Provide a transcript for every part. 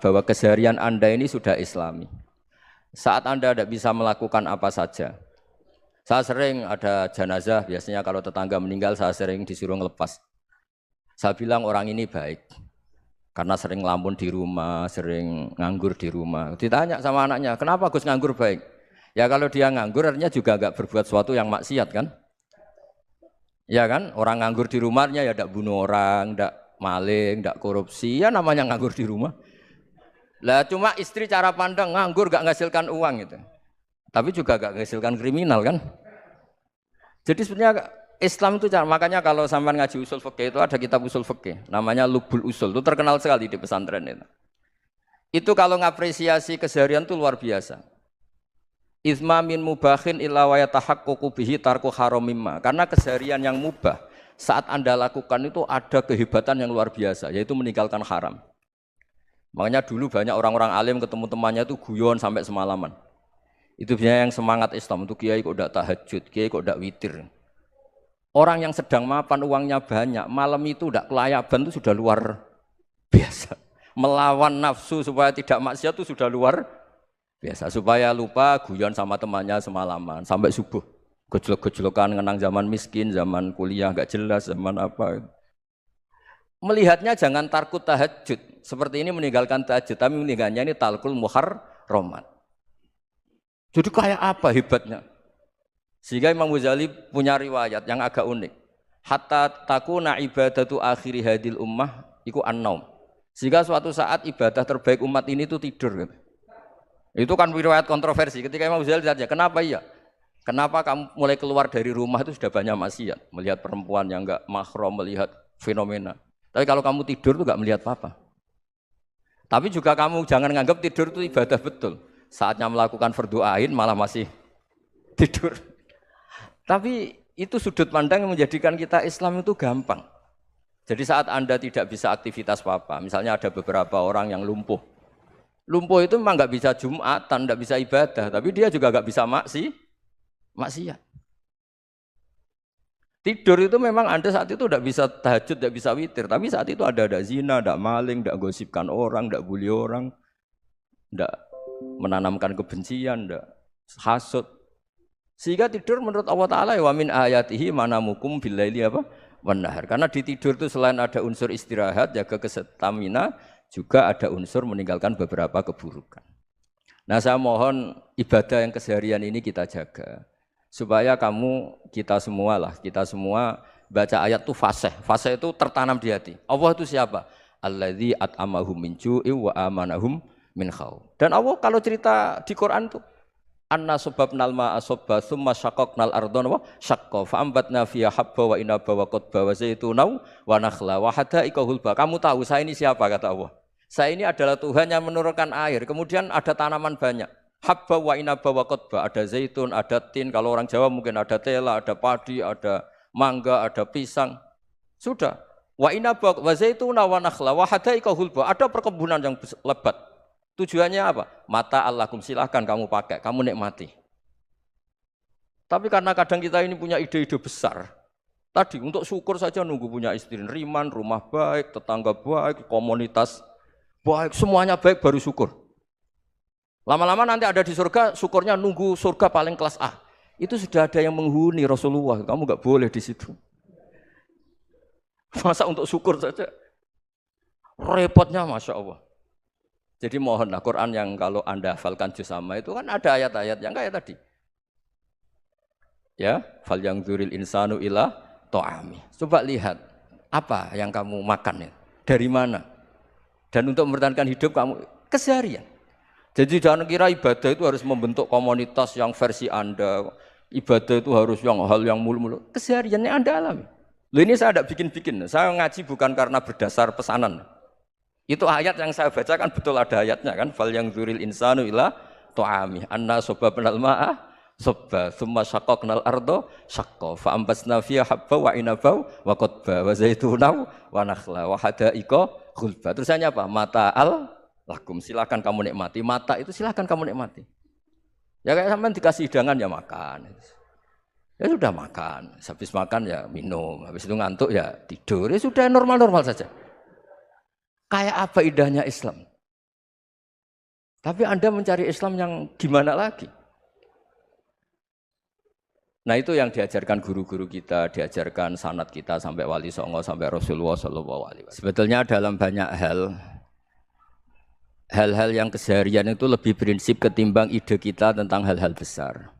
bahwa keseharian Anda ini sudah Islami. Saat Anda tidak bisa melakukan apa saja. Saya sering ada jenazah, biasanya kalau tetangga meninggal saya sering disuruh ngelepas. Saya bilang orang ini baik. Karena sering ngelamun di rumah, sering nganggur di rumah. Ditanya sama anaknya, kenapa Gus nganggur baik? Ya kalau dia nganggur artinya juga enggak berbuat sesuatu yang maksiat kan? Ya kan, orang nganggur di rumahnya ya tidak bunuh orang, tidak maling, tidak korupsi, ya namanya nganggur di rumah. Lah cuma istri cara pandang nganggur gak menghasilkan uang gitu. Tapi juga gak menghasilkan kriminal kan? Jadi sebenarnya Islam itu makanya kalau sampai ngaji usul fikih itu ada kitab usul fikih namanya Lubul Usul, itu terkenal sekali di pesantren itu. Itu kalau ngapresiasi keseharian itu luar biasa. Izma min mubahin illa wa yatahaqqaqu bihi tarku haramimma. Karena keseharian yang mubah saat Anda lakukan itu ada kehebatan yang luar biasa, yaitu meninggalkan haram. Makanya dulu banyak orang-orang alim ketemu temannya itu guyon sampai semalaman. Itu biasanya yang semangat Islam, itu kiai kok ndak tahajud, kiai kok ndak witir. Orang yang sedang mapan uangnya banyak, malam itu ndak kelayaban itu sudah luar biasa. Melawan nafsu supaya tidak maksiat itu sudah luar biasa. Supaya lupa guyon sama temannya semalaman sampai subuh. Gejolok-gejolokan ngenang zaman miskin, zaman kuliah nggak jelas, zaman apa. Melihatnya jangan tarkut tahajud. Seperti ini meninggalkan tahajud, tapi meninggalnya ini talkul muharramat. Jadi kayak apa hebatnya? Sehingga Imam Ghazali punya riwayat yang agak unik. Hatta takuna ibadatu akhiri hadil ummah iku an-naum. Sehingga suatu saat ibadah terbaik umat ini itu tidur. Itu kan riwayat kontroversi. Ketika Imam Ghazali ditanya, kenapa iya? Kenapa kamu mulai keluar dari rumah itu sudah banyak maksiat? Melihat perempuan yang enggak mahram, melihat fenomena. Tapi kalau kamu tidur itu enggak melihat apa-apa. Tapi juga kamu jangan nganggap tidur itu ibadah betul. Saatnya melakukan fardu ain malah masih tidur. Tapi itu sudut pandang yang menjadikan kita Islam itu gampang. Jadi saat Anda tidak bisa aktivitas apa-apa, misalnya ada beberapa orang yang lumpuh. Lumpuh itu memang nggak bisa Jumatan, nggak bisa ibadah, tapi dia juga nggak bisa maksiat. Tidur itu memang Anda saat itu tidak bisa tahajud, tidak bisa witir, tapi saat itu ada zina, ada maling, tidak gosipkan orang, tidak bully orang, tidak menanamkan kebencian, tidak hasud. Sehingga tidur menurut Allah Ta'ala wa min ayatihi manamukum billaili apa? Wan-nahar. Karena di tidur itu selain ada unsur istirahat, jaga kestamina, juga ada unsur meninggalkan beberapa keburukan. Nah saya mohon ibadah yang keseharian ini kita jaga. Supaya kita semua baca ayat itu fasih. Fasih itu tertanam di hati. Allah itu siapa? Alladzi at'amahum min ju'i wa amanahum min khauf. Dan Allah kalau cerita di Quran itu anna sababnal ma'a sabba tsumma syaqaqnal ardha wa syaqqa fa ambatna fiha habba wa inaba wa qadba wa zaituna wa nakhla wa hadaika hulba. Kamu tahu saya ini siapa kata Allah? Saya ini adalah Tuhan yang menurunkan air. Kemudian ada tanaman banyak. Habba wa inaba wa qadba, ada zaitun, ada tin, kalau orang Jawa mungkin ada tela, ada padi, ada mangga, ada pisang. Sudah. Wa inaba wa zaituna wa nakhla wa hadaika hulba. Ada perkebunan yang lebat. Tujuannya apa? Mata Allahkum, silahkan kamu pakai, kamu nikmati. Tapi karena kadang kita ini punya ide-ide besar. Tadi untuk syukur saja nunggu punya istri riman, rumah baik, tetangga baik, komunitas baik, semuanya baik baru syukur. Lama-lama nanti ada di surga, syukurnya nunggu surga paling kelas A. Itu sudah ada yang menghuni Rasulullah, kamu nggak boleh di situ. Masa untuk syukur saja? Repotnya Masya Allah. Jadi mohonlah Quran yang kalau Anda hafalkan juz amma itu kan ada ayat-ayat yang kayak tadi. Ya, fal yang dzuril insanu ila ta'ami. Coba lihat apa yang kamu makan ya? Dari mana? Dan untuk mempertahankan hidup kamu keseharian. Jadi jangan kira ibadah itu harus membentuk komunitas yang versi Anda. Ibadah itu harus hal yang mulu-mulu. Kesehariannya Anda alami. Loh ini saya tidak bikin-bikin. Saya ngaji bukan karena berdasar pesanan. Itu ayat yang saya baca kan betul ada ayatnya kan. Fal yang dzuril insanu ila ta'ami. Anna sababnal ma'a sabba tsumma syaqaqnal arda syaqqa fa ambasna fiha habba wa inaba wa qadba wa zaituna wa nakhla wa hadaika ghulba. Terusannya apa? Mata'al lakum, silakan kamu nikmati. Mata itu silakan kamu nikmati. Ya kayak sampean dikasih hidangan ya makan. Ya sudah makan, habis makan ya minum, habis itu ngantuk ya tidur. Ya sudah normal-normal saja. Kayak apa indahnya Islam? Tapi Anda mencari Islam yang gimana lagi? Nah itu yang diajarkan guru-guru kita, diajarkan sanad kita sampai Wali Songo, sampai Rasulullah SAW. Sebetulnya dalam banyak hal-hal yang keseharian itu lebih prinsip ketimbang ide kita tentang hal-hal besar.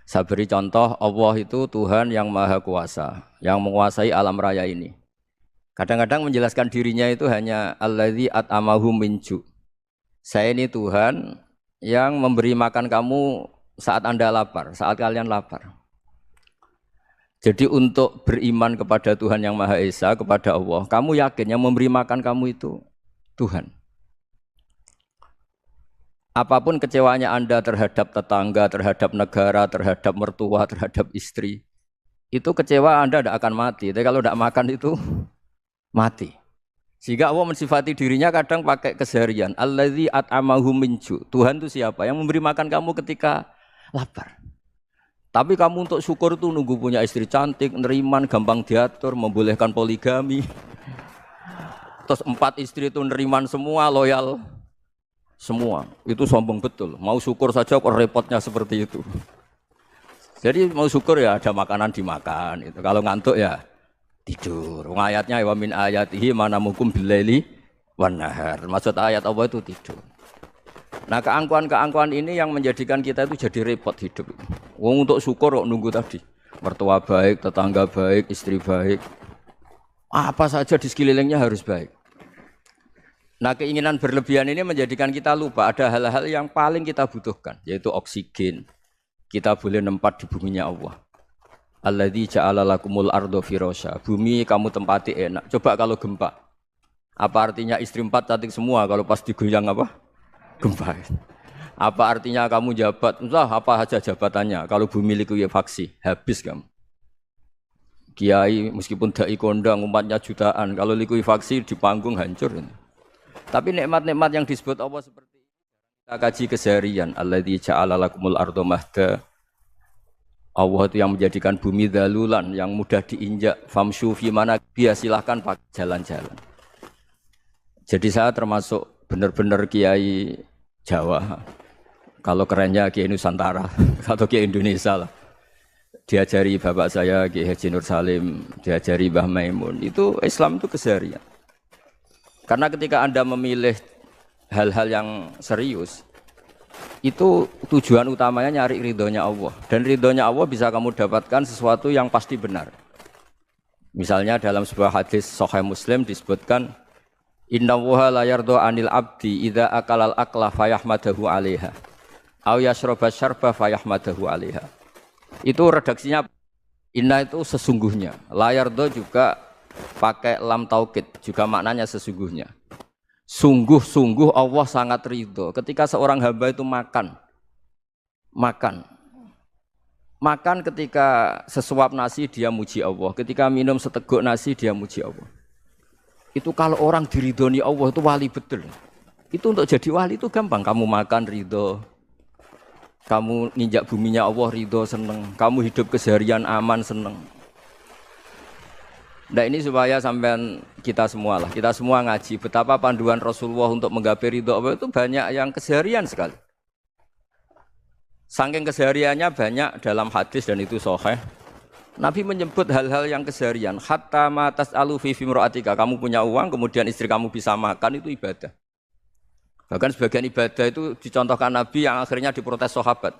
Saya beri contoh, Allah itu Tuhan yang Maha Kuasa, yang menguasai alam raya ini. Kadang-kadang menjelaskan dirinya itu hanya alladzi at'amahum min ju'. Saya ini Tuhan yang memberi makan kamu saat Anda lapar, saat kalian lapar. Jadi untuk beriman kepada Tuhan yang Maha Esa, kepada Allah, kamu yakin yang memberi makan kamu itu Tuhan. Apapun kecewanya Anda terhadap tetangga, terhadap negara, terhadap mertua, terhadap istri, itu kecewa Anda tidak akan mati. Tapi kalau tidak makan itu mati. Sehingga Allah mensifati dirinya kadang pakai keseharian. Alladzi at'amahum min ju'. Tuhan itu siapa? Yang memberi makan kamu ketika lapar. Tapi kamu untuk syukur itu nunggu punya istri cantik, neriman, gampang diatur, membolehkan poligami. Terus 4 istri itu neriman semua, loyal semua. Itu sombong betul. Mau syukur saja kok repotnya seperti itu. Jadi mau syukur ya ada makanan dimakan. Itu. Kalau ngantuk ya tidur. Ayatnya wa min ayatihi manamukum billaili wan nahar. Maksud ayat Allah itu tidur. Nah, keangkuhan-keangkuhan ini yang menjadikan kita itu jadi repot hidup. Wong untuk syukur kok nunggu tadi. Mertua baik, tetangga baik, istri baik. Apa saja di sekelilingnya harus baik. Nah, keinginan berlebihan ini menjadikan kita lupa ada hal-hal yang paling kita butuhkan, yaitu oksigen. Kita boleh nempat di buminya Allah. Alladzi ja'ala lakumul ardo firasya. Bumi kamu tempati enak. Coba kalau gempa. Apa artinya istri 4 cantik semua kalau pas digoyang apa? Gempa. Apa artinya kamu jabat? Entah apa saja jabatannya. Kalau bumi likuifaksi, habis kamu. Kiai meskipun dai kondang umatnya jutaan, kalau likuifaksi di panggung hancur. Tapi nikmat-nikmat yang disebut Allah seperti ini kita kaji keseharian. Alladzi ja'ala lakumul ardo mahda. Allah itu yang menjadikan bumi dalulan yang mudah diinjak. Famshu fi mana dia silahkan pakai jalan-jalan. Jadi saya termasuk benar-benar kiai Jawa. Kalau kerennya kiai Nusantara atau kiai Indonesia lah. Diajari bapak saya Kiai Haji Nur Salim, diajari Mbah Maimun. Itu Islam itu keseharian. Karena ketika Anda memilih hal-hal yang serius, itu tujuan utamanya nyari ridhonya Allah. Dan ridhonya Allah bisa kamu dapatkan sesuatu yang pasti benar. Misalnya dalam sebuah hadis Sahih Muslim disebutkan, Innallaha la yardha 'anil 'abdi idza akalal akla fayahmadahu 'alaiha aw yashraba syarba fayahmadahu 'alaiha. Itu redaksinya inna itu sesungguhnya. La yardha juga pakai lam taukid, juga maknanya sesungguhnya. Sungguh-sungguh Allah sangat ridho ketika seorang hamba itu makan ketika sesuap nasi dia muji Allah, ketika minum seteguk nasi dia muji Allah. Itu kalau orang diridhoni Allah itu wali betul. Itu untuk jadi wali itu gampang, kamu makan ridho, kamu nginjak buminya Allah ridho seneng, kamu hidup keseharian aman seneng. Nah ini supaya sampean kita semua ngaji betapa panduan Rasulullah untuk menggapai ridho Allah itu banyak yang keseharian sekali. Saking kesehariannya banyak dalam hadis dan itu sahih. Nabi menyebut hal-hal yang keseharian. Hatta ma tas'alu fi fimra'atika. Kamu punya uang kemudian istri kamu bisa makan itu ibadah. Bahkan sebagian ibadah itu dicontohkan Nabi yang akhirnya diprotes sahabat.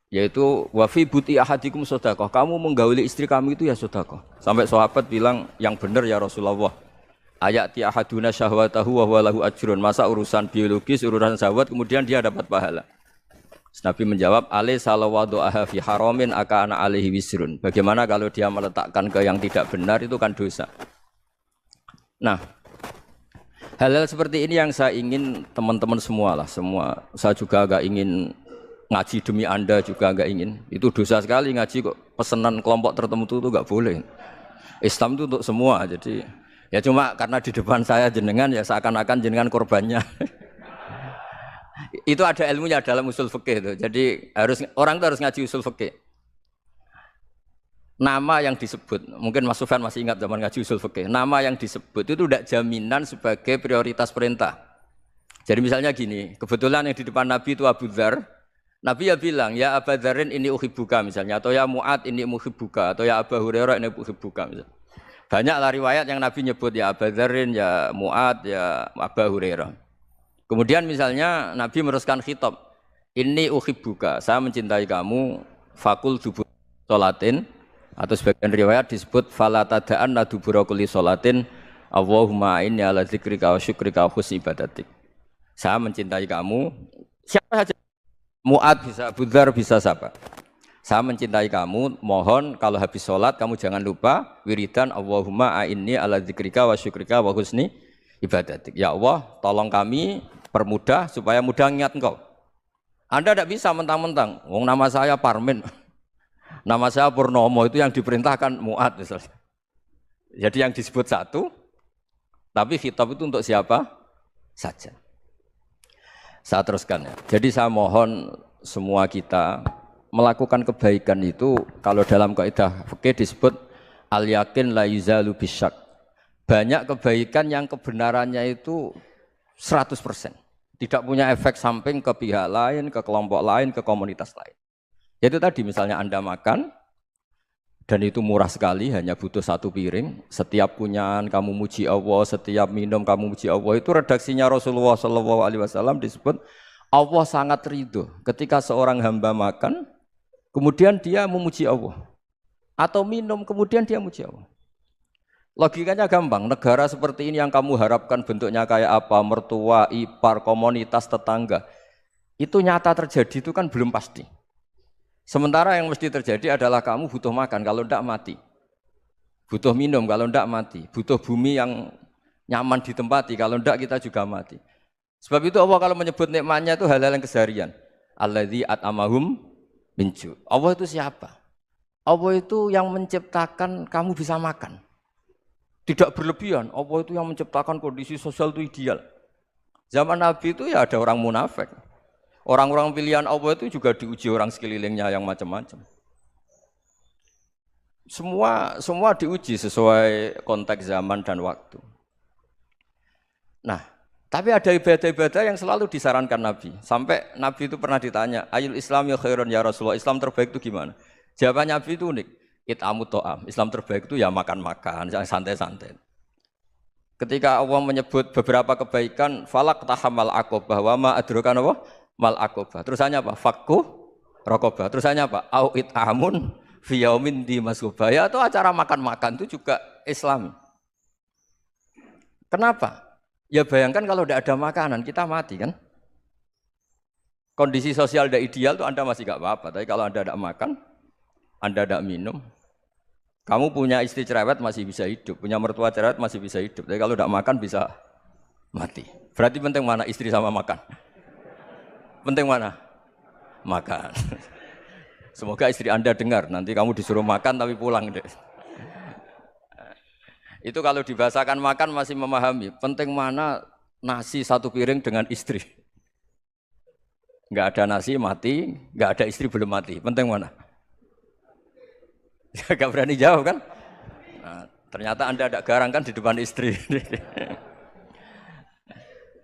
Yaitu wafi buti ahadikum sedekah. Kamu menggauli istri kamu itu ya sedekah. Sampai sahabat bilang yang benar ya Rasulullah. Ayati ahaduna syahwatahu wa huwa lahu ajrun. Masa urusan biologis, urusan syahwat kemudian dia dapat pahala. Nabi menjawab, alai salawadu'aha fi haramin akana alaihi wisrun. Bagaimana kalau dia meletakkan ke yang tidak benar itu kan dosa. Nah, hal-hal seperti ini yang saya ingin teman-teman semua lah, semua. Saya juga agak ingin ngaji demi Anda juga agak ingin. Itu dosa sekali ngaji kok pesanan kelompok tertentu itu enggak boleh. Islam itu untuk semua. Jadi ya cuma karena di depan saya jenengan ya seakan-akan jenengan korbannya. Itu ada ilmunya dalam usul fikih itu. Jadi orang itu harus ngaji usul fikih. Nama yang disebut, mungkin Mas Sufyan masih ingat zaman ngaji usul fikih. Nama yang disebut itu tidak jaminan sebagai prioritas perintah. Jadi misalnya gini, kebetulan yang di depan Nabi itu Abu Dzar. Nabi ya bilang, ya Abu Dzarin ini uhibbuka misalnya, atau ya Mu'ad ini uhibbuka, atau ya Abu Hurairah ini uhibbuka misalnya. Banyaklah riwayat yang Nabi nyebut ya Abu Dzarin, ya Mu'ad, ya Abu Hurairah. Kemudian misalnya Nabi meneruskan khitab, ini uhibbuka, saya mencintai kamu, fakul dubur sholatin, atau sebagian riwayat disebut fala tada'anna dubura kulli sholatin, Allahumma inni ala dzikrika wa syukrika wa husni ibadatik. Saya mencintai kamu, siapa saja. Mu'ad bisa, Abu Dzar bisa siapa? Saya mencintai kamu, mohon kalau habis sholat kamu jangan lupa wiridan Allahumma a'inni ala dzikrika wa syukrika wa husni ibadatik. Ya Allah, tolong kami permudah supaya mudah ingat engkau. Anda tidak bisa mentang-mentang, wong nama saya Parmin, nama saya Purnomo, itu yang diperintahkan Mu'ad misalnya. Jadi yang disebut satu, tapi khitab itu untuk siapa saja. Saya teruskan ya. Jadi saya mohon semua kita melakukan kebaikan itu kalau dalam kaidah fikih disebut al yakin la yuzalu bisyak. Banyak kebaikan yang kebenarannya itu 100%. Tidak punya efek samping ke pihak lain, ke kelompok lain, ke komunitas lain. Jadi tadi misalnya Anda makan dan itu murah sekali, hanya butuh satu piring. Setiap kunyahan kamu muji Allah, setiap minum kamu muji Allah. Itu redaksinya Rasulullah SAW disebut Allah sangat ridho ketika seorang hamba makan, kemudian dia memuji Allah. Atau minum, kemudian dia muji Allah. Logikanya gampang, negara seperti ini yang kamu harapkan bentuknya kayak apa, mertua, ipar, komunitas, tetangga. Itu nyata terjadi itu kan belum pasti. Sementara yang mesti terjadi adalah kamu butuh makan, kalau tidak mati. Butuh minum, kalau tidak mati. Butuh bumi yang nyaman ditempati, kalau tidak kita juga mati. Sebab itu Allah kalau menyebut nikmatnya itu hal-hal yang keseharian. Alladzi at'amahum min ju'. Allah itu siapa? Allah itu yang menciptakan kamu bisa makan. Tidak berlebihan, Allah itu yang menciptakan kondisi sosial itu ideal. Zaman Nabi itu ya ada orang munafik. Orang-orang pilihan Allah itu juga diuji orang sekelilingnya yang macam-macam. Semua diuji sesuai konteks zaman dan waktu. Nah, tapi ada ibadah-ibadah yang selalu disarankan Nabi. Sampai Nabi itu pernah ditanya, ayul Islam ya khairun ya Rasulullah, Islam terbaik itu gimana? Jawaban Nabi itu unik, it'amu to'am, Islam terbaik itu ya makan-makan, santai-santai. Ketika Allah menyebut beberapa kebaikan, falak tahamal aqobah, wa ma adrokan apa? Mal aqobah. Terusannya apa? Fakku raqobah. Terusannya apa? Au it'amun fi yaumin di masghubah. Ya, atau acara makan-makan itu juga Islam. Kenapa? Ya bayangkan kalau tidak ada makanan, kita mati kan? Kondisi sosial tidak ideal itu Anda masih gak apa-apa. Tapi kalau Anda tidak makan, Anda tidak minum, kamu punya istri cerewet masih bisa hidup, punya mertua cerewet masih bisa hidup. Tapi kalau tidak makan bisa mati. Berarti penting mana istri sama makan? Penting mana? Makan. Semoga istri Anda dengar, nanti kamu disuruh makan tapi pulang deh. Itu kalau dibahasakan makan masih memahami. Penting mana nasi satu piring dengan istri. Enggak ada nasi mati, enggak ada istri belum mati. Penting mana? Enggak berani jawab kan? Nah, ternyata Anda ada garang kan di depan istri.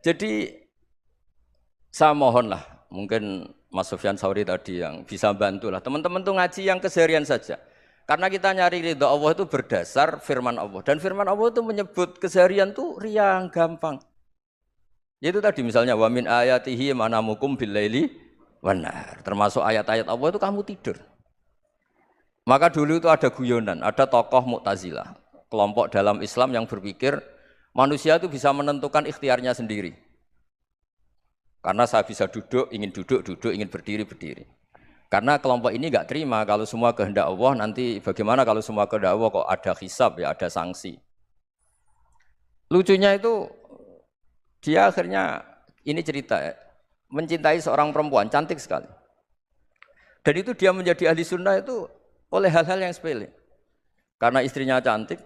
Jadi saya mohonlah, mungkin Mas Sufyan Sauri tadi yang bisa bantulah. Teman-teman tuh ngaji yang keseharian saja. Karena kita nyari ridha Allah itu berdasar firman Allah. Dan firman Allah itu menyebut keseharian tuh riang, gampang. Yaitu tadi misalnya wa min ayatihi manamukum billaili wan nahar. Termasuk ayat-ayat Allah itu kamu tidur. Maka dulu itu ada guyonan, ada tokoh Mu'tazilah, kelompok dalam Islam yang berpikir manusia itu bisa menentukan ikhtiarnya sendiri. Karena saya bisa duduk, ingin berdiri, berdiri. Karena kelompok ini enggak terima kalau semua kehendak Allah, nanti bagaimana kalau semua kehendak Allah kok ada hisab ya, ada sanksi. Lucunya itu dia akhirnya, ini cerita ya, mencintai seorang perempuan, cantik sekali. Dan itu dia menjadi ahli sunnah itu oleh hal-hal yang sepele. Karena istrinya cantik,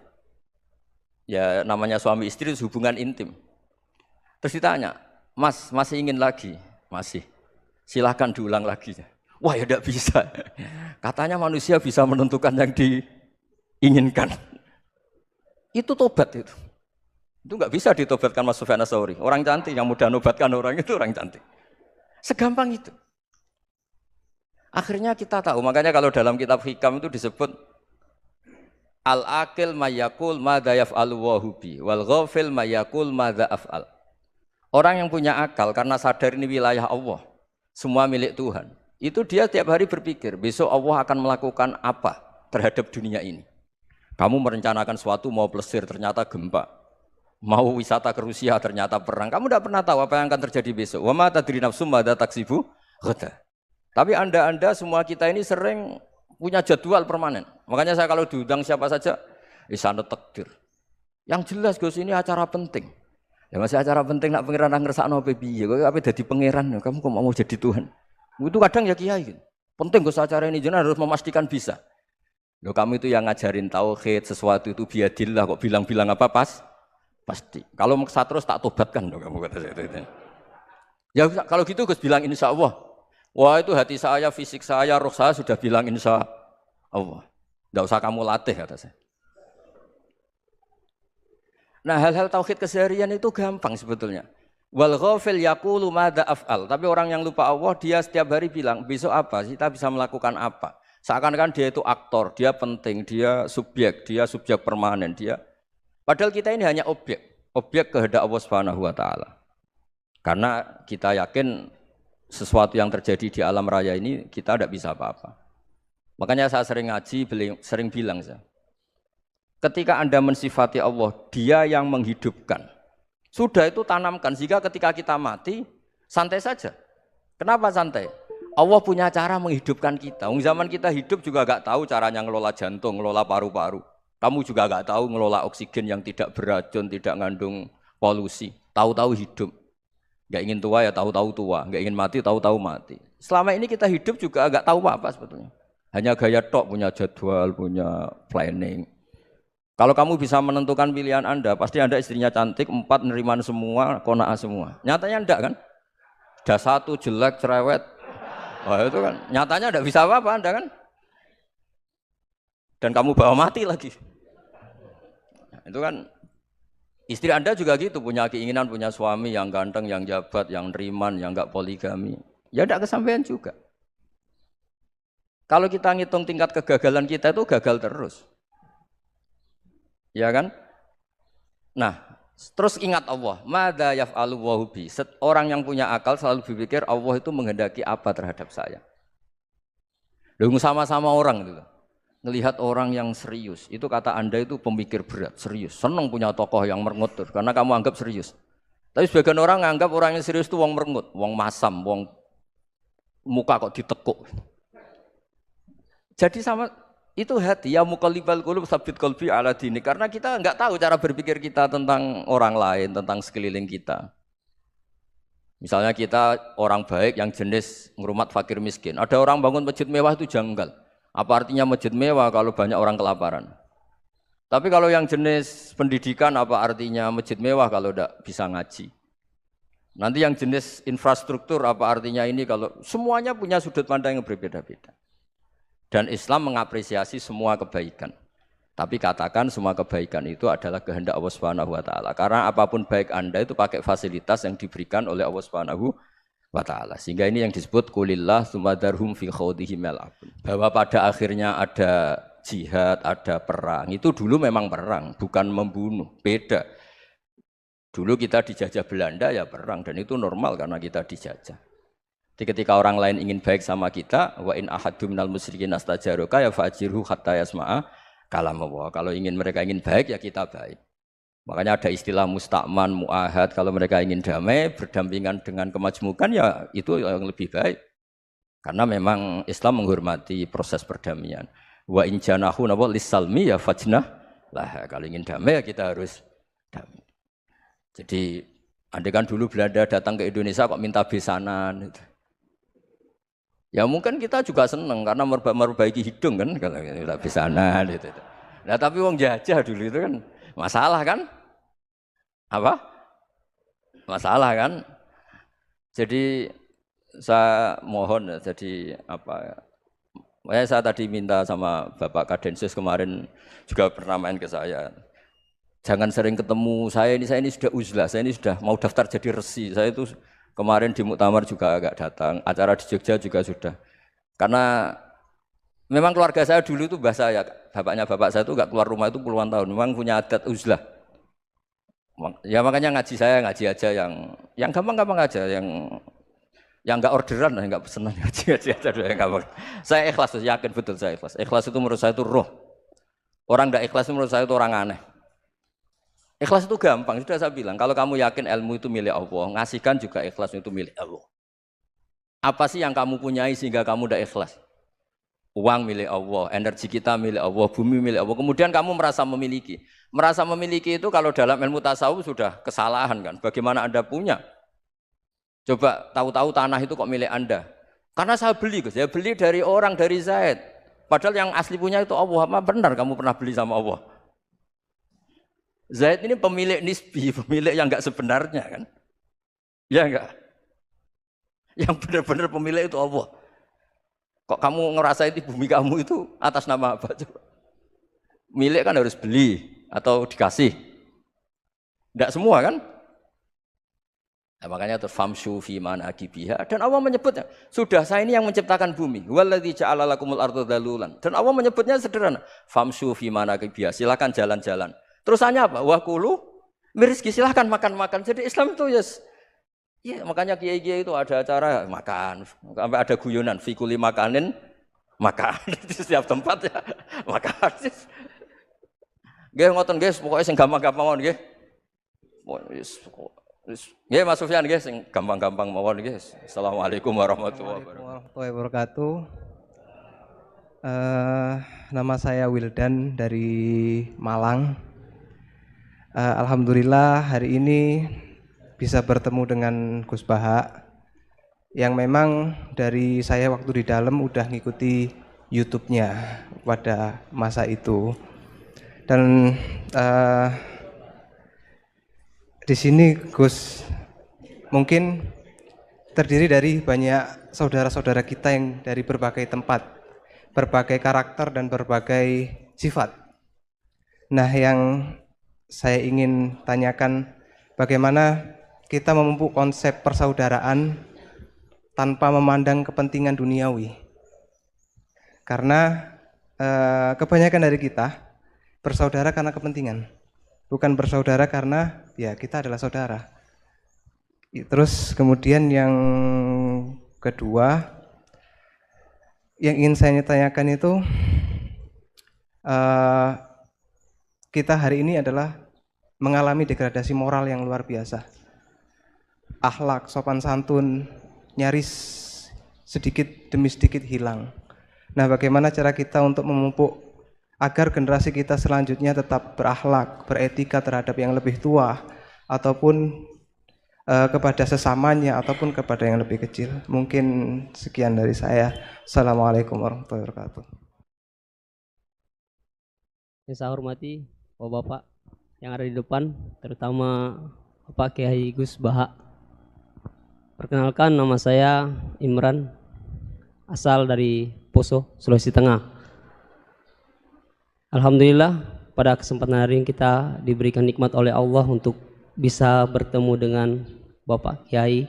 ya namanya suami istri itu hubungan intim. Terus ditanya, Mas, masih ingin lagi? Masih. Silahkan diulang lagi. Wah ya tidak bisa. Katanya manusia bisa menentukan yang diinginkan. Itu tobat itu. Itu nggak bisa ditobatkan Mas Sufyan Ats-Tsauri. Orang cantik yang mudah nobatkan orang itu orang cantik. Segampang itu. Akhirnya kita tahu, makanya kalau dalam kitab Hikam itu disebut al-akil mayakul madza yaf'alu wa hubi wal ghafil mayakul madza af'al. Orang yang punya akal karena sadar ini wilayah Allah, semua milik Tuhan. Itu dia tiap hari berpikir, besok Allah akan melakukan apa terhadap dunia ini. Kamu merencanakan sesuatu mau plesir ternyata gempa. Mau wisata ke Rusia ternyata perang. Kamu tidak pernah tahu apa yang akan terjadi besok. Wa ma tadri nafsum madza taksibu ghadan. Tapi anda semua kita ini sering punya jadwal permanen. Makanya saya kalau diundang siapa saja, sana takdir. Yang jelas Gus ini acara penting. Ya masih acara penting nak pangeran ngersakno apa piye? Kok ape dadi pangeran? Kamu kok mau jadi Tuhan? Itu kadang ya kiai gitu. Penting Gus acara ini jenengan harus memastikan bisa. Loh kamu itu yang ngajarin tauhid, sesuatu itu biadillah kok bilang-bilang apa pasti. Kalau maksa terus tak tobatkan loh kamu kata saya itu. Ya kalau gitu Gus bilang insya Allah. Wah itu hati saya, fisik saya, roh saya sudah bilang insya Allah. Tidak usah kamu latih kata saya. Nah hal-hal tauhid keseharian itu gampang sebetulnya. Wal ghafil yaqulu madza af'al. Tapi orang yang lupa Allah dia setiap hari bilang besok apa? Kita bisa melakukan apa? Seakan-akan dia itu aktor, dia penting, dia subjek permanen, dia. Padahal kita ini hanya objek kehendak Allah Subhanahu wa taala. Karena kita yakin sesuatu yang terjadi di alam raya ini kita tidak bisa apa-apa. Makanya saya sering ngaji, sering bilang saya, ketika Anda mensifati Allah, Dia yang menghidupkan. Sudah itu tanamkan sehingga ketika kita mati santai saja. Kenapa santai? Allah punya cara menghidupkan kita. Zaman kita hidup juga gak tahu caranya ngelola jantung, ngelola paru-paru. Kamu juga gak tahu ngelola oksigen yang tidak beracun, tidak mengandung polusi. Tahu-tahu hidup. Gak ingin tua ya tahu-tahu tua, gak ingin mati tahu-tahu mati. Selama ini kita hidup juga agak tahu apa sebetulnya. Hanya gaya tok, punya jadwal, punya planning. Kalau kamu bisa menentukan pilihan Anda, pasti Anda istrinya cantik, 4 neriman semua, kona'ah semua. Nyatanya enggak kan? Ada 1 jelek, cerewet. Wah itu kan, nyatanya enggak bisa apa-apa Anda kan? Dan kamu bawa mati lagi. Nah, itu kan. Istri Anda juga gitu, punya keinginan, punya suami yang ganteng, yang jabat, yang neriman, yang enggak poligami. Ya enggak kesampaian juga. Kalau kita ngitung tingkat kegagalan kita itu gagal terus. Ya kan? Nah, terus ingat Allah, madza yaf'alu wa bi. Orang yang punya akal selalu berpikir Allah itu menghendaki apa terhadap saya. Loh sama-sama orang gitu. Ngelihat orang yang serius, itu kata Anda itu pemikir berat, serius. Senang punya tokoh yang merengut karena kamu anggap serius. Tapi sebagian orang nganggap orang yang serius itu wong merengut, wong masam, wong muka kok ditekuk. Jadi sama itu hati ya muqallibal qulub tsabbit qalbi ala dini, karena kita enggak tahu cara berpikir kita tentang orang lain, tentang sekeliling kita. Misalnya kita orang baik yang jenis ngrumat fakir miskin. Ada orang bangun masjid mewah itu janggal. Apa artinya masjid mewah kalau banyak orang kelaparan? Tapi kalau yang jenis pendidikan apa artinya masjid mewah kalau tidak bisa ngaji? Nanti yang jenis infrastruktur apa artinya ini kalau semuanya punya sudut pandang yang berbeda-beda. Dan Islam mengapresiasi semua kebaikan. Tapi katakan semua kebaikan itu adalah kehendak Allah Subhanahu wa taala. Karena apapun baik Anda itu pakai fasilitas yang diberikan oleh Allah Subhanahu wa ta'ala. Sehingga ini yang disebut kulillah sumadarhum fi khawdihim yal'abun. Bahwa pada akhirnya ada jihad, ada perang. Itu dulu memang perang, bukan membunuh. Beda. Dulu kita dijajah Belanda ya perang, dan itu normal karena kita dijajah. Jadi ketika orang lain ingin baik sama kita, wa in ahadum minal musyrikin astajaruka ya fa'jirhu hatta yasma'a kalam Allah. Kalau mereka ingin baik ya kita baik. Makanya ada istilah musta'man, mu'ahad. Kalau mereka ingin damai, berdampingan dengan kemajmukan, ya itu yang lebih baik. Karena memang Islam menghormati proses perdamaian. Wa in janahu lis-salmi ya fajnah lah. Kalau ingin damai, ya kita harus damai. Jadi, andai kan dulu Belanda datang ke Indonesia kok minta besanan. Ya mungkin kita juga senang karena memperbaiki hidung kan, kalau minta besanan. Gitu. Nah tapi wong jajah dulu itu kan masalah kan? Apa? Masalah kan? Jadi saya mohon jadi apa? Saya tadi minta sama Bapak Kadensus kemarin juga pernah main ke saya. Jangan sering ketemu. Saya ini sudah uzlah, saya ini sudah mau daftar jadi resi. Saya itu kemarin di muktamar juga agak datang, acara di Jogja juga sudah. Karena memang keluarga saya dulu itu bahasa ya, bapaknya bapak saya itu enggak keluar rumah itu puluhan tahun. Memang punya adat uzlah. Ya makanya ngaji saya ngaji aja yang gampang-gampang aja, yang enggak orderan, enggak pesenan ngaji aja dulu yang gampang. Saya ikhlas, yakin betul saya ikhlas. Ikhlas itu menurut saya itu roh. Orang enggak ikhlas menurut saya itu orang aneh. Ikhlas itu gampang, sudah saya bilang. Kalau kamu yakin ilmu itu milik Allah, ngasihkan juga ikhlas itu milik Allah. Apa sih yang kamu punyai sehingga kamu tidak ikhlas? Uang milik Allah, energi kita milik Allah, bumi milik Allah. Kemudian kamu merasa memiliki. Merasa memiliki itu kalau dalam ilmu tasawuf sudah kesalahan kan. Bagaimana Anda punya? Coba tahu-tahu tanah itu kok milik Anda. Karena saya beli, Gus. Saya beli dari orang, dari Zaid. Padahal yang asli punya itu Allah. Apa benar kamu pernah beli sama Allah? Zaid ini pemilik nisbi, pemilik yang enggak sebenarnya kan? Ya enggak? Yang benar-benar pemilik itu Allah. Kok kamu ngerasa itu bumi kamu itu atas nama apa? Coba. Milik kan harus beli atau dikasih. Enggak semua kan? Nah, makanya terus famshu fi manakibiha, dan Allah menyebutnya, sudah saya ini yang menciptakan bumi. Waladzi ja'ala lakumul arda dalulan. Dan Allah menyebutnya sederhana, famshu fi manakibiha, silakan jalan-jalan. Terusannya apa? Wakulu mirizki, silahkan makan-makan. Jadi Islam itu ya makanya kiai-kiai itu ada acara makan, sampai ada guyonan fikuli makanin makan di setiap tempat ya makan. Nggih ngoten nggih, pokoke sing gampang-gampang mawon nggih. Nggih Mas Sufyan nggih sing gampang-gampang mawon nggih. Assalamualaikum warahmatullahi wabarakatuh. Nama saya Wildan dari Malang. Alhamdulillah hari ini bisa bertemu dengan Gus Baha yang memang dari saya waktu di dalam udah ngikuti YouTube-nya pada masa itu. Dan di sini Gus mungkin terdiri dari banyak saudara-saudara kita yang dari berbagai tempat, berbagai karakter dan berbagai sifat. Nah, yang saya ingin tanyakan, bagaimana kita memupuk konsep persaudaraan tanpa memandang kepentingan duniawi. Karena kebanyakan dari kita bersaudara karena kepentingan, bukan bersaudara karena ya kita adalah saudara. Terus kemudian yang kedua, yang ingin saya tanyakan itu, kita hari ini adalah mengalami degradasi moral yang luar biasa. Akhlak, sopan santun nyaris sedikit demi sedikit hilang. Nah, bagaimana cara kita untuk memupuk agar generasi kita selanjutnya tetap berakhlak, beretika terhadap yang lebih tua, ataupun kepada sesamanya, ataupun kepada yang lebih kecil. Mungkin sekian dari saya. Assalamualaikum warahmatullahi wabarakatuh. Yang saya hormati Bapak-bapak yang ada di depan, terutama Bapak Kiai Gus Baha. Perkenalkan, nama saya Imran, asal dari Poso, Sulawesi Tengah. Alhamdulillah pada kesempatan hari ini kita diberikan nikmat oleh Allah untuk bisa bertemu dengan Bapak Kiai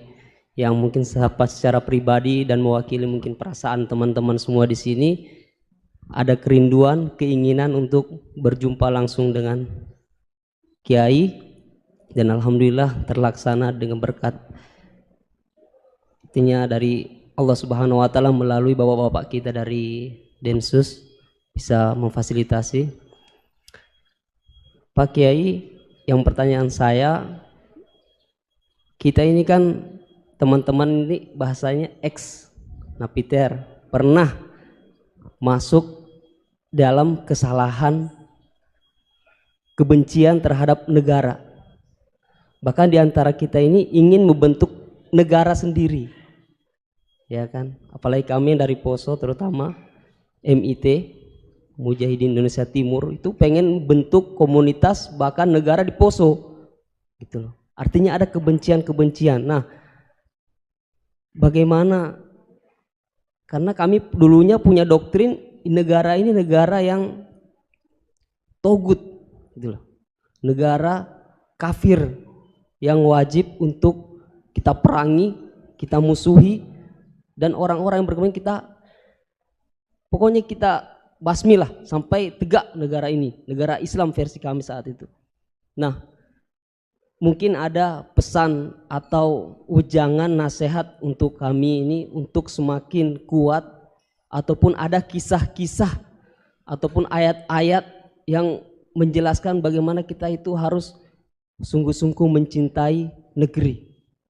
yang mungkin secara pribadi dan mewakili mungkin perasaan teman-teman semua di sini. Ada kerinduan, keinginan untuk berjumpa langsung dengan Kiai, dan alhamdulillah terlaksana dengan berkat artinya dari Allah Subhanahu wa taala melalui bapak-bapak kita dari Densus bisa memfasilitasi. Pak Kiai, yang pertanyaan saya, kita ini kan teman-teman ini bahasanya ex napiter, pernah masuk dalam kesalahan kebencian terhadap negara. Bahkan di antara kita ini ingin membentuk negara sendiri. Ya kan? Apalagi kami dari Poso, terutama MIT, Mujahidin Indonesia Timur, itu pengen bentuk komunitas bahkan negara di Poso. Gitu loh. Artinya ada kebencian-kebencian. Nah, bagaimana? Karena kami dulunya punya doktrin negara ini negara yang togut, gitu loh. negara kafir yang wajib untuk kita perangi, kita musuhi, dan orang-orang yang berkembang kita, pokoknya kita basmilah sampai tegak negara ini, negara Islam versi kami saat itu. Nah, mungkin ada pesan atau ujangan nasihat untuk kami ini untuk semakin kuat, ataupun ada kisah-kisah ataupun ayat-ayat yang menjelaskan bagaimana kita itu harus sungguh-sungguh mencintai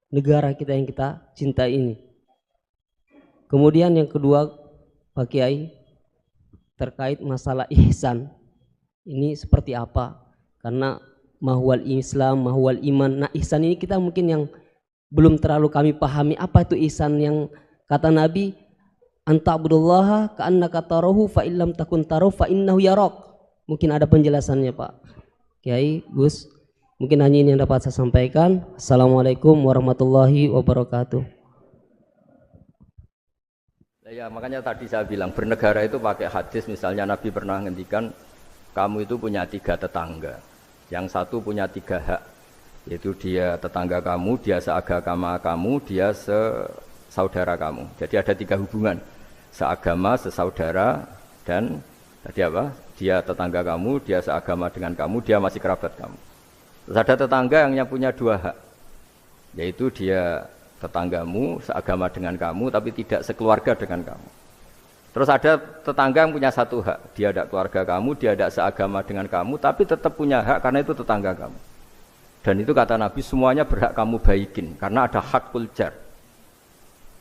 negara kita yang kita cintai ini. Kemudian yang kedua, Pak Kiai, terkait masalah ihsan. Ini seperti apa? Karena mahwal Islam, mahwal iman. Nah, ihsan ini kita mungkin yang belum terlalu kami pahami. Apa itu ihsan yang kata Nabi, anta'budullaha ka'annaka tarahu fa illam takun tarahu fa innahu yarak. Mungkin ada penjelasannya, Pak Kiai, Gus. Mungkin hanya ini yang dapat saya sampaikan. Assalamualaikum warahmatullahi wabarakatuh. Ya, makanya tadi saya bilang bernegara itu pakai hadis. Misalnya Nabi pernah ngendikan, kamu itu punya 3 tetangga. Yang satu punya 3 hak, yaitu dia tetangga kamu, dia seagama kamu, dia sesaudara kamu. Jadi ada 3 hubungan, seagama, sesaudara, dan tadi apa? Dia tetangga kamu, dia seagama dengan kamu, dia masih kerabat kamu. Terus ada tetangga yang punya 2 hak, yaitu dia tetanggamu, seagama dengan kamu, tapi tidak sekeluarga dengan kamu. Terus ada tetangga yang punya 1 hak, dia tidak keluarga kamu, dia tidak seagama dengan kamu, tapi tetap punya hak karena itu tetangga kamu. Dan itu kata Nabi, semuanya berhak kamu baikin, karena ada hakul jar.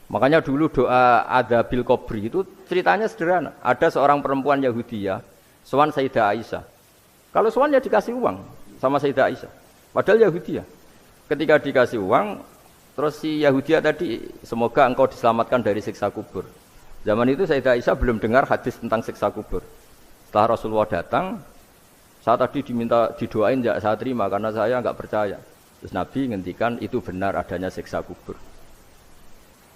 Makanya dulu doa ada bil kubri itu ceritanya sederhana. Ada seorang perempuan Yahudi ya, sowan Sayyidah Aisyah. Kalau sowan ya dikasih uang sama Sayyidah Aisyah. Padahal Yahudi ya. Ketika dikasih uang, terus si Yahudi tadi, semoga engkau diselamatkan dari siksa kubur. Zaman itu Sayyidah Aisyah belum dengar hadis tentang siksa kubur. Setelah Rasulullah datang, saya tadi diminta didoain, enggak saya terima karena saya enggak percaya. Terus Nabi ngendikan itu benar adanya siksa kubur.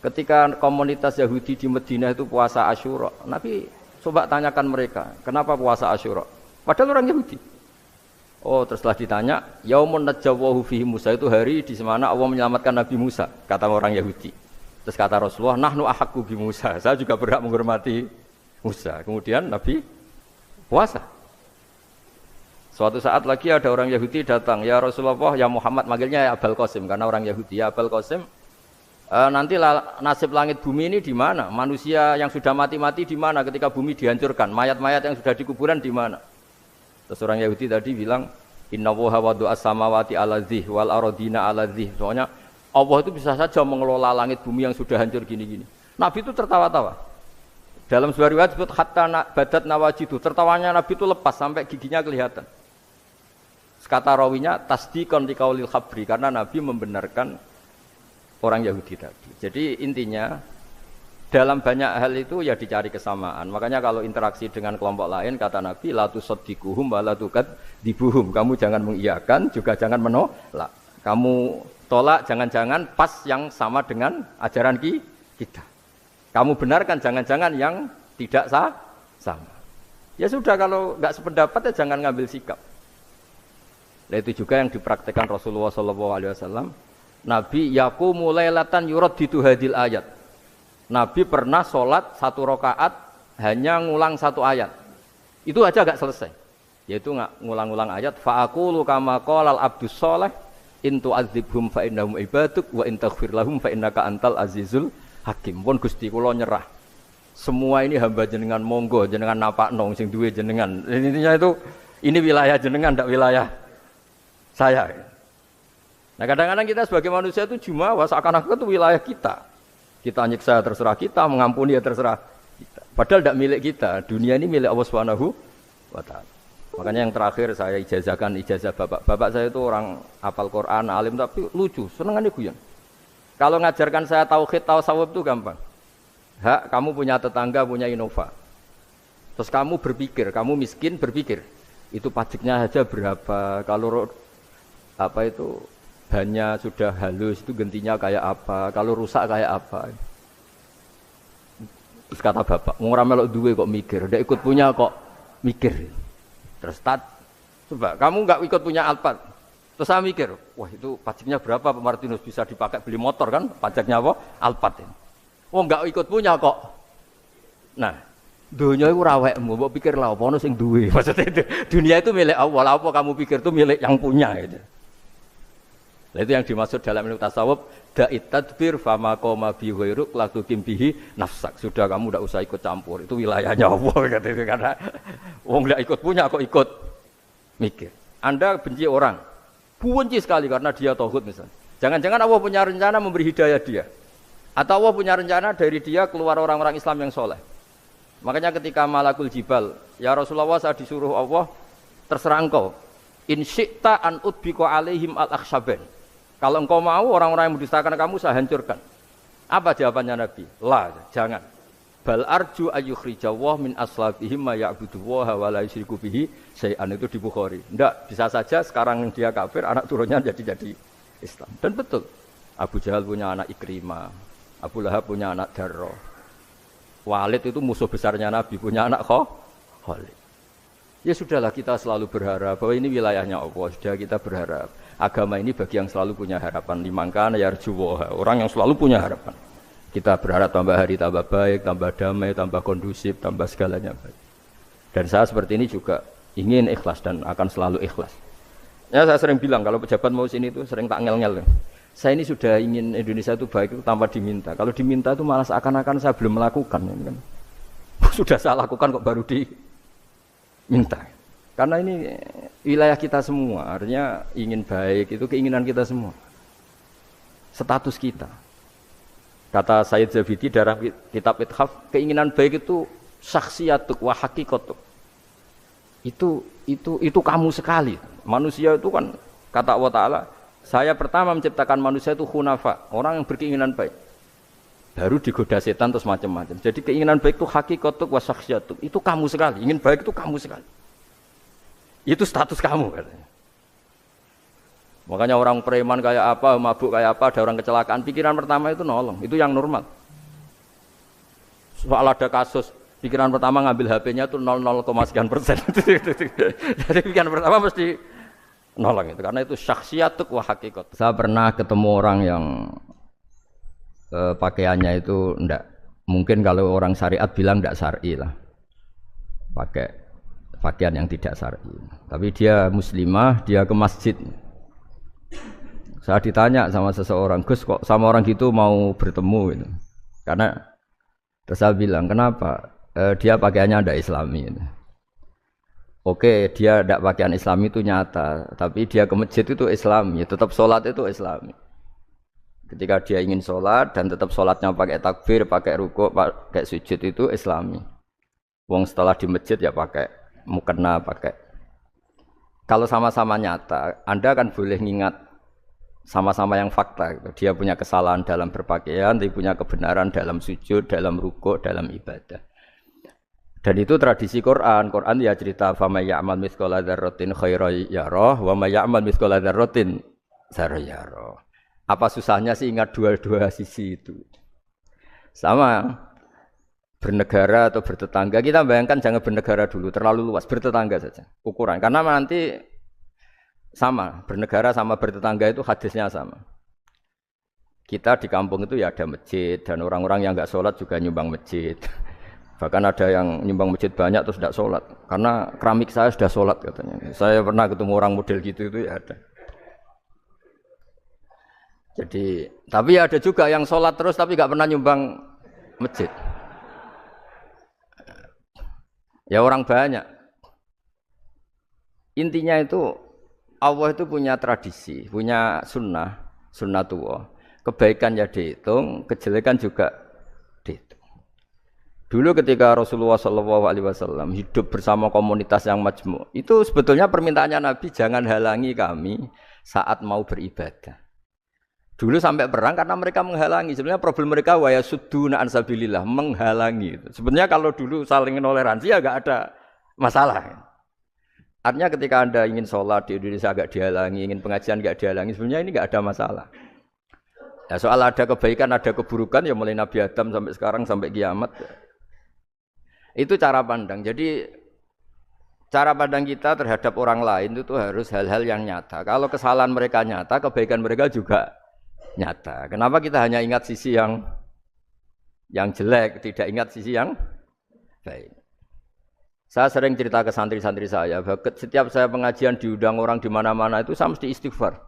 Ketika komunitas Yahudi di Madinah itu puasa Asyura, Nabi coba tanyakan mereka, kenapa puasa Asyura? Padahal orang Yahudi. Oh, terus setelah ditanya, yaumun najjawahu fihi Musa, itu hari di mana Allah menyelamatkan Nabi Musa, kata orang Yahudi. Terus kata Rasulullah, nahnu ahaqqu bi Musa, saya juga berhak menghormati Musa. Kemudian Nabi puasa. Suatu saat lagi ada orang Yahudi datang, ya Rasulullah, ya Muhammad, manggilnya ya Abul Qasim karena orang Yahudi. Ya Abul Qasim, nanti nasib langit bumi ini di mana? Manusia yang sudah mati-mati di mana ketika bumi dihancurkan? Mayat-mayat yang sudah di kuburan di mana? Terus orang Yahudi tadi bilang, inna woha wadu as-samawati ala dzih wal arodina ala dzih. Soalnya Allah itu bisa saja mengelola langit bumi yang sudah hancur gini-gini. Nabi itu tertawa-tawa. Dalam sebuah riwayat disebut hatta badat nawajidu, tertawanya Nabi itu lepas sampai giginya kelihatan. Kata rawinya tasdiqan liqaulil khabri, karena Nabi membenarkan orang Yahudi tadi. Jadi intinya dalam banyak hal itu ya dicari kesamaan. Makanya kalau interaksi dengan kelompok lain, kata Nabi, la tusaddiquhum wa la tukadzibuhum. Kamu jangan mengiyakan, juga jangan menolak. Kamu tolak, jangan-jangan pas yang sama dengan ajaran kita. Kamu benarkan, jangan-jangan yang tidak sama. Ya sudah, kalau nggak sependapat ya jangan ngambil sikap. Nah, itu juga yang dipraktekkan Rasulullah SAW. Nabi yaqumu lailatan yuraddidu hadil ayat. Nabi pernah sholat 1 rakaat hanya ngulang 1 ayat. Itu aja gak selesai. Yaitu ngulang-ngulang ayat. Fa'aqulu kama qalal abdus sholeh in tu'adzibhum fa innahum ibaduk wa in taghfir lahum fa innaka antal azizul hakim. Pun Gusti kula nyerah. Semua ini hamba jenengan, monggo jenengan napakno sing duwe jenengan. Intinya itu ini wilayah jenengan, ndak wilayah saya. Nah, kadang-kadang kita sebagai manusia itu jumawa seakan-akan itu wilayah kita. Kita nyiksa terserah kita, mengampuni ya terserah kita. Padahal tidak milik kita. Dunia ini milik Allah Subhanahu wa ta'ala. Makanya yang terakhir saya ijazahkan ijazah bapak. Bapak saya itu orang hafal Quran, alim tapi lucu, senengannya guyon. Kalau ngajarkan saya tauhid, tasawuf itu gampang. Hak, kamu punya tetangga, punya Innova. Terus kamu berpikir, kamu miskin berpikir. Itu pajaknya saja berapa? Kalau apa itu bannya sudah halus itu gantinya kayak apa, kalau rusak kayak apa. Terus kata bapak, ngora melok duwe kok mikir, ndak ikut punya kok mikir. Terus Coba, kamu nggak ikut punya Alphard. Terus saya mikir, wah itu pajaknya berapa Pak Martinus, bisa dipakai beli motor kan? Pajaknya apa? Alphard ini. Oh nggak ikut punya kok. Nah, dunia itu rawekmu, mbok pikir lah apa ono sing duwe. Maksudnya itu, dunia itu milik Allah, apa kamu pikir itu milik yang punya gitu. Nah, itu yang dimaksud dalam ilmu tasawuf, da'it tadbir fama qoma bi ghairuk la tuqim bihi nafsak. Sudah kamu tidak usah ikut campur, itu wilayahnya Allah gitu, karena wong nggak ikut punya kok ikut mikir. Anda benci orang, benci sekali karena dia tauhid misalnya. Jangan-jangan Allah punya rencana memberi hidayah dia. Atau Allah punya rencana dari dia keluar orang-orang Islam yang soleh. Makanya ketika malakul jibal, ya Rasulullah saya disuruh Allah, terserah engkau. In syi'ta an udbiko alaihim al-akhshaban. Kalau engkau mau orang-orang yang mendustakan kamu saya hancurkan. Apa jawabannya Nabi? La, jangan. Bal arju ayyukhrijawah min aslabihim ma ya'buduwaha wa la yusyriku bihi syai'an, itu di Bukhari. Enggak, bisa saja sekarang dia kafir, anak turunnya jadi Islam. Dan betul. Abu Jahal punya anak Ikrimah, Abu Lahab punya anak Darrah. Walid itu musuh besarnya Nabi, punya anak Khalid. Ya sudahlah, kita selalu berharap bahwa ini wilayahnya Allah. Sudah, kita berharap agama ini bagi yang selalu punya harapan. Limangkana yarjuwaha, orang yang selalu punya harapan. Kita berharap tambah hari tambah baik, tambah damai, tambah kondusif, tambah segalanya baik. Dan saya seperti ini juga ingin ikhlas dan akan selalu ikhlas. Ya saya sering bilang kalau pejabat mau sini itu sering tak ngel-ngel. Saya ini sudah ingin Indonesia itu baik itu tanpa diminta. Kalau diminta itu malah seakan-akan saya belum melakukan. Kan? Sudah saya lakukan kok baru diminta. Karena ini wilayah kita semua, artinya ingin baik itu keinginan kita semua. Status kita. Kata Sayyid Zabidi dalam kitab Ithaf, keinginan baik itu syakhsiyatuk wa hakikatuk. Itu kamu sekali. Manusia itu kan kata Allah Ta'ala, saya pertama menciptakan manusia itu khunafa, orang yang berkeinginan baik. Baru digoda setan terus macam-macam. Jadi keinginan baik itu hakikatuk wa syakhsiyatuk. Itu kamu sekali. Ingin baik itu kamu sekali. Itu status kamu katanya. Makanya orang preman kayak apa, mabuk kayak apa, ada orang kecelakaan, pikiran pertama itu nolong, itu yang normal. Soal ada kasus, pikiran pertama ngambil HP-nya itu 0,sekian%. Jadi pikiran pertama mesti nolong itu, karena itu syakhsiyatuk wa hakikat. Saya pernah ketemu orang yang pakaiannya itu enggak, mungkin kalau orang syariat bilang enggak syar'i lah, pakai pakaian yang tidak syar'i. Tapi dia muslimah, dia ke masjid. Saya ditanya sama seseorang, Gus kok sama orang gitu mau bertemu gitu. Karena terus saya bilang, kenapa? Dia pakaiannya ada Islami gitu. Oke, dia tidak pakaian Islami itu nyata, tapi dia ke masjid itu Islami, tetap sholat itu Islami. Ketika dia ingin sholat dan tetap sholatnya pakai takbir, pakai rukuk, pakai sujud itu Islami. Wong setelah di masjid ya pakai mukena, pakai. Kalau sama-sama nyata, Anda kan boleh ngingat sama-sama yang fakta gitu. Dia punya kesalahan dalam berpakaian, dia punya kebenaran dalam sujud, dalam rukuk, dalam ibadah. Dan itu tradisi Quran. Quran ya cerita fama ya'mal mithqala dzarratin khairan yarah wa may ya'mal mithqala dzarratin syarran yarah. Apa susahnya sih ingat dua-dua sisi itu? Sama bernegara atau bertetangga, kita bayangkan jangan bernegara dulu, terlalu luas, bertetangga saja ukuran. Karena nanti sama, bernegara sama bertetangga itu hadisnya sama. Kita di kampung itu ya ada masjid, dan orang-orang yang enggak sholat juga nyumbang masjid. Bahkan ada yang nyumbang masjid banyak terus tidak sholat, karena keramik saya sudah sholat katanya. Saya pernah ketemu orang model gitu itu ya ada. Jadi, tapi ada juga yang sholat terus tapi enggak pernah nyumbang masjid. Ya orang banyak. Intinya itu Allah itu punya tradisi, punya sunnatullah. Kebaikan ya dihitung, kejelekan juga dihitung. Dulu ketika Rasulullah SAW hidup bersama komunitas yang majmu', itu sebetulnya permintaannya Nabi, jangan halangi kami saat mau beribadah. Dulu sampai perang karena mereka menghalangi. Sebenarnya problem mereka wa yasudduna an sabilillah, menghalangi. Sebenarnya kalau dulu saling toleransi ya enggak ada masalah. Artinya ketika Anda ingin sholat di Indonesia agak dihalangi, ingin pengajian agak dihalangi, sebenarnya ini enggak ada masalah. Ya, soal ada kebaikan, ada keburukan, ya mulai Nabi Adam sampai sekarang, sampai kiamat. Itu cara pandang. Jadi cara pandang kita terhadap orang lain itu harus hal-hal yang nyata. Kalau kesalahan mereka nyata, kebaikan mereka juga nyata. Kenapa kita hanya ingat sisi yang jelek, tidak ingat sisi yang baik? Saya sering cerita ke santri-santri saya, setiap saya pengajian diundang orang di mana-mana itu saya mesti istighfar.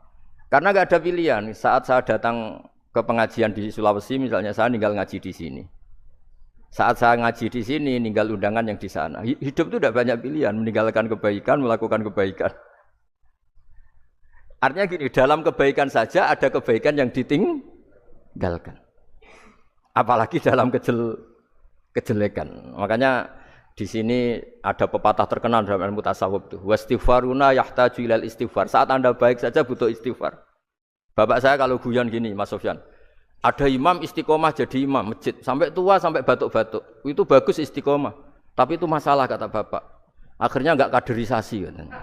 Karena nggak ada pilihan. Saat saya datang ke pengajian di Sulawesi, misalnya saya tinggal ngaji di sini. Saat saya ngaji di sini, ninggal undangan yang di sana. Hidup itu tidak banyak pilihan, meninggalkan kebaikan, melakukan kebaikan. Artinya gini, dalam kebaikan saja ada kebaikan yang ditinggalkan. Apalagi dalam kejelekan. Makanya di sini ada pepatah terkenal dalam ilmu tasawuf itu. Wastighfaruna yahtaju ilal istighfar. Saat Anda baik saja butuh istighfar. Bapak saya kalau guyon gini, Mas Sofyan. Ada imam istiqomah jadi imam masjid sampai tua sampai batuk-batuk. Itu bagus istiqomah. Tapi itu masalah kata Bapak. Akhirnya enggak kaderisasi katanya.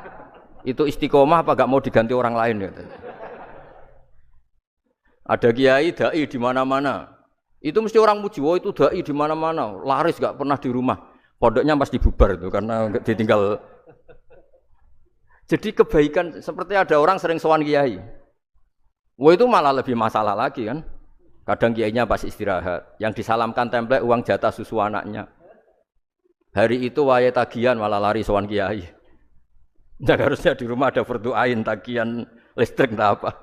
Itu istiqomah apa enggak mau diganti orang lain katanya. Ada kiai dai di mana-mana. Itu mesti orang muji, "Oh, itu dai di mana-mana, laris enggak pernah di rumah." Pondoknya pasti bubar itu karena ditinggal. Jadi kebaikan seperti ada orang sering sowan kiai. Wah, itu malah lebih masalah lagi kan. Kadang kiainya pas istirahat, yang disalamkan template uang jatah susu anaknya. Hari itu waya tagihan malah lari sowan kiai. Nah, harusnya di rumah ada fardhu ain tagihan listrik entah apa.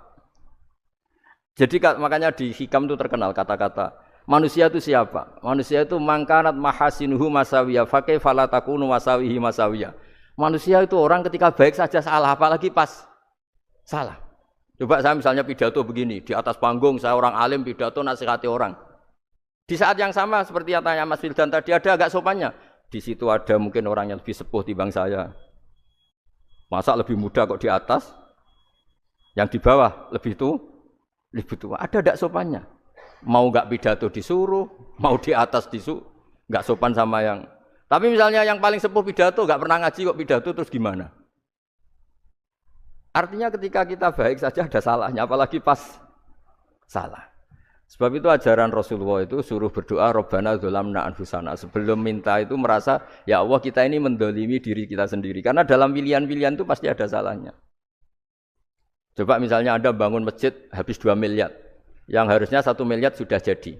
Jadi makanya di hikam itu terkenal kata-kata manusia itu siapa? Manusia itu mangkanat mahasinuhu masawiya fakai fala takunu masawihi masawiya. Manusia itu orang ketika baik saja salah, apalagi pas salah. Coba saya misalnya pidato begini, di atas panggung saya orang alim pidato nasihati orang. Di saat yang sama seperti yang tanya Mas Wildan tadi, ada agak sopannya. Di situ ada mungkin orang yang lebih sepuh timbang saya. Masa lebih muda kok di atas? Yang di bawah lebih tua. Ada agak sopannya. Mau enggak pidato disuruh, mau di atas disuruh, enggak sopan sama yang. Tapi misalnya yang paling sepuh pidato enggak pernah ngaji kok pidato terus gimana? Artinya ketika kita baik saja ada salahnya, apalagi pas salah. Sebab itu ajaran Rasulullah itu suruh berdoa Rabbana dzalamna anfusana. Sebelum minta itu merasa, ya Allah kita ini mendolimi diri kita sendiri. Karena dalam pilihan-pilihan itu pasti ada salahnya. Coba misalnya Anda bangun masjid habis 2 miliar. Yang harusnya 1 miliar sudah jadi.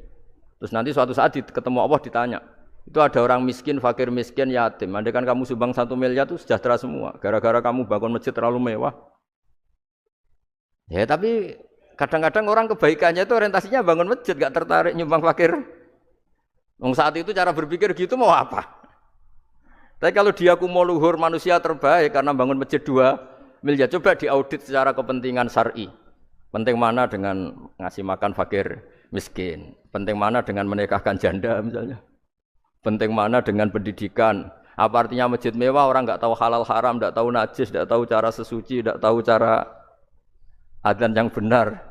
Terus nanti suatu saat ketemu Allah ditanya, itu ada orang miskin, fakir miskin, yatim. Andai kan kamu sumbang 1 miliar itu sejahtera semua. Gara-gara kamu bangun masjid terlalu mewah. Ya tapi kadang-kadang orang kebaikannya itu orientasinya bangun masjid, gak tertarik nyumbang fakir. Saat itu cara berpikir gitu mau apa? Tapi kalau dia mau luhur manusia terbaik karena bangun masjid 2 miliar, coba diaudit secara kepentingan syar'i. Penting mana dengan ngasih makan fakir miskin? Penting mana dengan menikahkan janda misalnya? Penting mana dengan pendidikan? Apa artinya masjid mewah orang nggak tahu halal haram, nggak tahu najis, nggak tahu cara sesuci, nggak tahu cara adzan yang benar.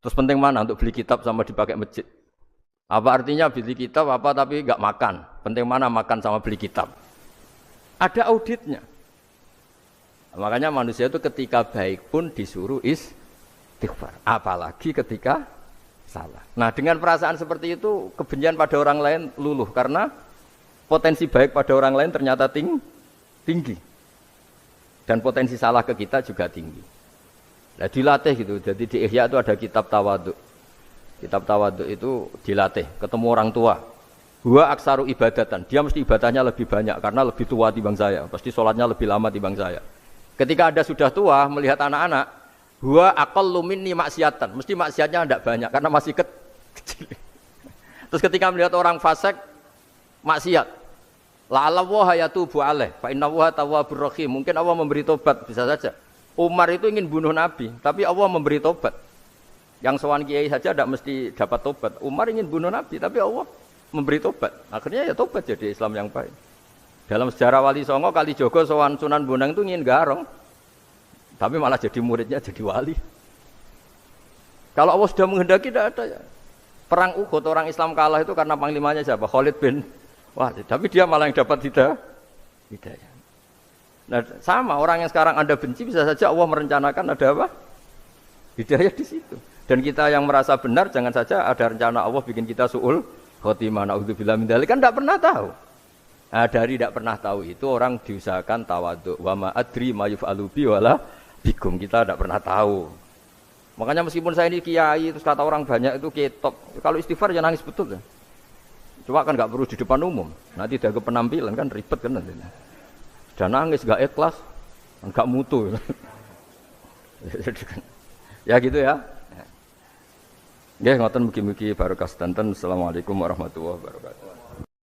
Terus penting mana untuk beli kitab sama dipakai masjid? Apa artinya beli kitab apa tapi nggak makan? Penting mana makan sama beli kitab? Ada auditnya. Makanya manusia itu ketika baik pun disuruh istighfar. Apalagi ketika salah. Nah dengan perasaan seperti itu kebencian pada orang lain luluh karena potensi baik pada orang lain ternyata tinggi. Dan potensi salah ke kita juga tinggi. Nah dilatih gitu, jadi di Ihya itu ada kitab tawaduk. Kitab tawaduk itu dilatih, ketemu orang tua. Huwa aksaru ibadatan, dia mesti ibadahnya lebih banyak karena lebih tua timbang saya. Pasti sholatnya lebih lama timbang saya. Ketika Anda sudah tua, melihat anak-anak, huwa aqallu minni maksiatan, mesti maksiatnya tidak banyak karena masih kecil. Terus ketika melihat orang fasik, maksiat, la'allahu yatubu alaih, fa innahu tawwabur rahim. Mungkin Allah memberi tobat, bisa saja. Umar itu ingin bunuh Nabi, tapi Allah memberi tobat. Yang sowan kiai saja tidak mesti dapat tobat. Umar ingin bunuh Nabi, tapi Allah memberi tobat. Akhirnya ya tobat jadi Islam yang baik. Dalam sejarah Wali Songo, Kalijogo sowan Sunan Bonang itu ingin garong, tapi malah jadi muridnya jadi wali. Kalau Allah sudah menghendaki tidak ada ya. Perang Uhud orang Islam kalah itu karena panglimanya siapa? Khalid bin Walid. Tapi dia malah yang dapat hidayah. Nah, sama orang yang sekarang Anda benci bisa saja Allah merencanakan ada apa? Hidayah di situ. Dan kita yang merasa benar jangan saja ada rencana Allah bikin kita su'ul khotimah. Naudzubillah min dzalik, kan enggak pernah tahu. Nah, dari tidak pernah tahu itu orang diusahakan tawadhu. Wa ma adri ma yuf'alu bi wala bikum. Kita tidak pernah tahu. Makanya meskipun saya ini kiai terus kata orang banyak itu ketop. Kalau istighfar ya nangis betul ya. Cuma kan nggak perlu di depan umum. Nanti ada penampilan kan ribet kan nanti. Sudah nangis nggak ikhlas, nggak mutu. Ya gitu ya. Nggih ngoten mugi-mugi barokah sedanten. Assalamualaikum warahmatullahi wabarakatuh.